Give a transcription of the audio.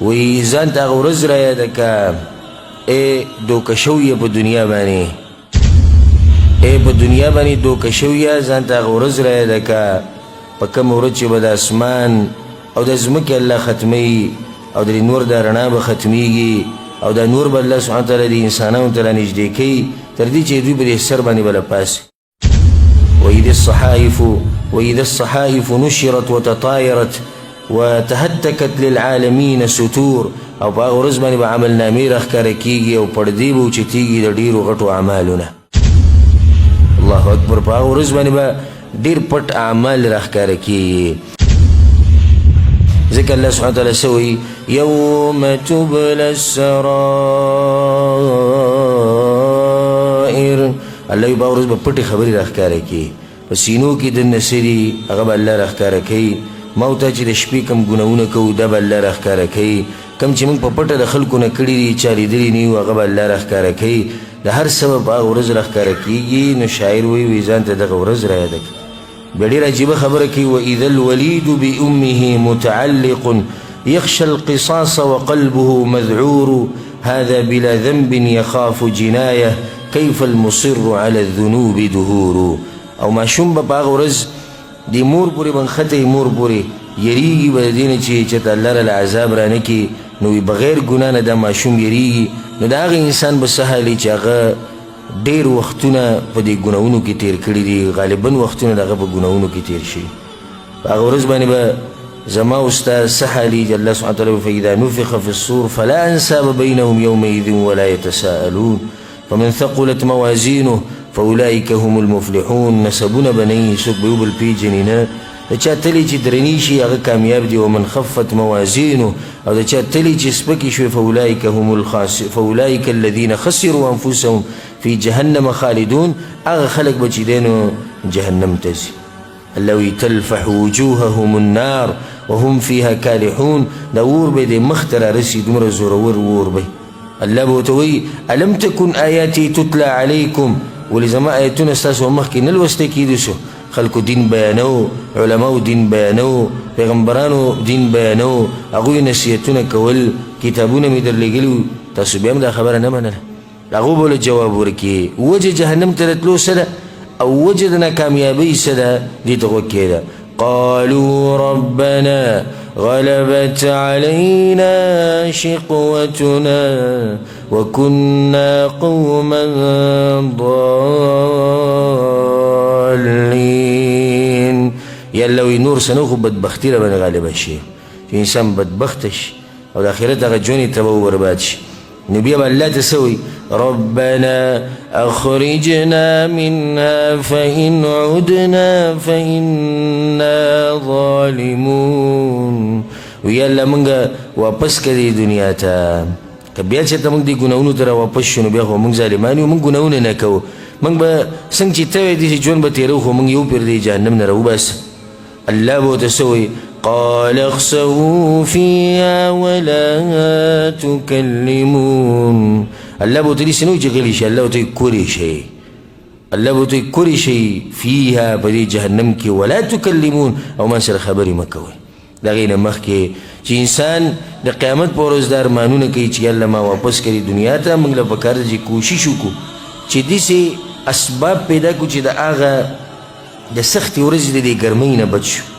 وی ځان ته هغه ورځ رایاده که ای دوکه شویه په دنیا باندې ای په دنیا باندې دوکه شویه ځان ته هغه ورځ رایاده که په کومه ورځ چې به د اسمان او د ځمکې الله ختموي او د نور د رڼا به ختمیږي او دا نور به الله سبحانه وتعالی د انسانانو ته رانږدې کوي تر دې چې دوی به د سر باندې به راپاسي وإذا الصحائف نشرت وتطايرت وتهتكت للعالمين ستور او په هغه ورځ باندې به عملنامې راښکاره کېږي او پردې به اوچتېږي د ډېرو غټو اعمالونه الله اکبر په هغه ورځ باندې به ډېر پټ اعمال راښکاره کېږي ذكر الله سبحانه وتعالى سوي يوم تبلى السرائر الله يبا ورځ به پټې خبرې راښکاره کړي په سینو کې دننه څه دي هغه به الله راښکاره کوي ما ته چې د شپې کوم ګناهونه کوو دا به الله راښکاره کوي کوم چې موږ په پټه د خلکو نه کړي دي چا لیدلي نه یو هغه به الله راښکاره کوي د هر سبب هغه ورځ راښکاره کېږي نو شاعر وایي ځان ته دغه ورځ رایاده کړي بیا ډېره عجیبه خبره کوي وإذا الوليد بأمه متعلق يخشى القصاص وقلبه مذعور هذا بلا ذنب يخاف جناية كيف المصر على الذنوب دهور او ماشوم به په هغه ورځ د مور پورې بنخته مور پورې یریږي به د دې نه چې چېرته الله له عذاب رانه کړي نو بغیر ګناه نه دا ماشوم یریږي نو د هغه انسان به څه حال چې هغه ډېر وختونه په دې ګناهونو کې تېر کړي دي غالبا وختونه د هغه په ګناهونو کې تېر شي په هغه ورځ باندې به زما استاد څه حالي الله سبحانه وتعالی فإذا نفخ في الصور فلا أنساب بينهم يومئذ ولا يتساءلون فمن ثقلت موازينه فأولئك هم المفلحون نسبونه بني څوک به یو بل پېژني د چا تلې چې درنې شي هغه کامیاب دي ومن خفت موازینه او د چا تلې چې سپکې شوې فأولئک الذین خسروا انفسهم فی جهنم خالدون هغه خلک به چې دی نو جهنم ته ځي الله وی تلفح وجوههم النار وهم فيها كالحون دا اور به د مخ ته رارسي دومره زورور اور به الله به ورته وایي الم تکن آیاتي تتلى علیکم ولې زما آیتونه ستاسو مخکې نه لوسته کېدي شو خلکو دین بیانو علماو دین بیانو پیغمبرانو دین بیانو هغوی نصیحتونه کول کتابونه مې درلېږلي تاسو بیا هم دا خبره نه منله هغو به له جواب ورکړي وجه جهنم ته رتلو څه ده او وجه د ناکامیابۍ څه ده دې ته غوږ کېږده قالوا ربنا غلبت علينا شقوتنا وكنا قوما ضالين يلا وي نور سنوخو بدبختي ربنا غالبا شي في انسان بدبختش او د اخرت هغه جونې ته به وبرباد شي نو بیا به الله تسوي ربنا أخرجنا منها فإن عدنا فإنا ظالمون ويلا منغا واپس کړي دنیا ته که بیا چې ته موږ دې ګناهونو ته راواپس شو نو بیا خو موږ ظالمان یو موږ ګناهونه نه کوو موږ به څنګه چې ته وایې داسې ژوند به تېرو خو موږ یو پیر دې جهنم نه راوباسه الله به ورته څه وایي قال اخسئوا فيها ولا تكلمون الله به ورته داسې نه وایي چې غلی شي الله به ورته کورې شي الله به ورته کورې شي فيها په دې جهنم کې ولا تكلمون او ما سره خبرې مه کوئ د هغې نه مخکې چې انسان د قیامت په ورځ دا ارمانونه کوي چې الله ما واپس کړي دنیا ته موږ له پکار ده چې کوشش وکړو چې داسې اسباب پیدا کړو چې د هغه د سختې ورځې د دې ګرمۍ نه بچ شو